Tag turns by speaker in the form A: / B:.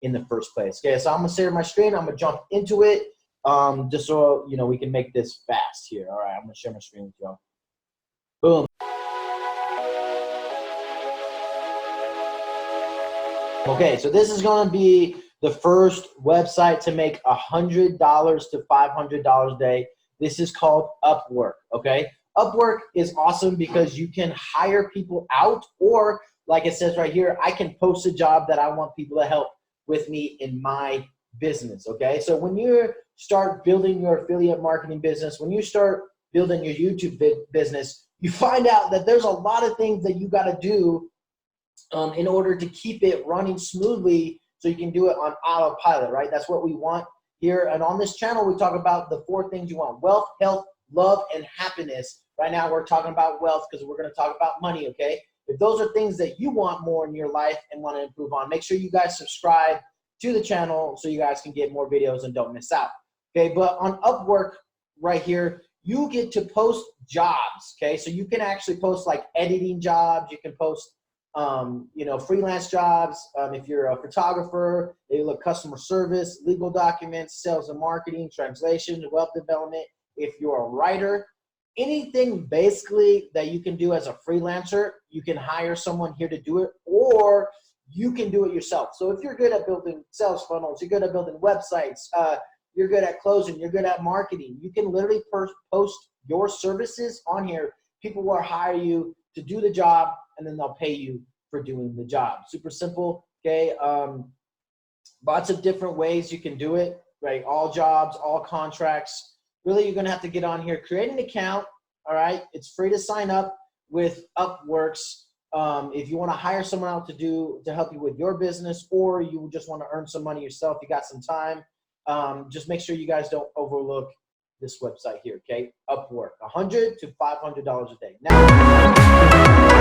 A: in the first place. Okay, so I'm gonna share my screen. I'm gonna jump into it just so we can make this fast here. All right, I'm gonna share my screen with y'all. Boom. Okay, so this is gonna be the first website to make $100 to $500 a day. This is called Upwork, okay? Upwork is awesome because you can hire people out, or like it says right here, I can post a job that I want people to help with me in my business, okay? So when you start building your affiliate marketing business, when you start building your YouTube business, you find out that there's a lot of things that you gotta do in order to keep it running smoothly so you can do it on autopilot, right? That's what we want here. And on this channel, we talk about the 4 things you want: wealth, health, love, and happiness. Right now, we're talking about wealth because we're going to talk about money, okay? If those are things that you want more in your life and want to improve on, make sure you guys subscribe to the channel so you guys can get more videos and don't miss out, okay? But on Upwork right here, you get to post jobs, okay? So you can actually post like editing jobs. You can post freelance jobs. If you're a photographer, they look customer service, legal documents, sales and marketing, translation, web development. If you're a writer, anything basically that you can do as a freelancer, you can hire someone here to do it, or you can do it yourself. So if you're good at building sales funnels, you're good at building websites, you're good at closing, you're good at marketing, you can literally post your services on here. People will hire you to do the job, and then they'll pay you for doing the job. Super simple, okay? Lots of different ways you can do it, right? All jobs, all contracts. Really, you're gonna have to get on here, create an account, all right? It's free to sign up with Upworks. If you wanna hire someone out to help you with your business, or you just wanna earn some money yourself, you got some time, just make sure you guys don't overlook this website here, okay? Upwork, $100 to $500 a day. Now,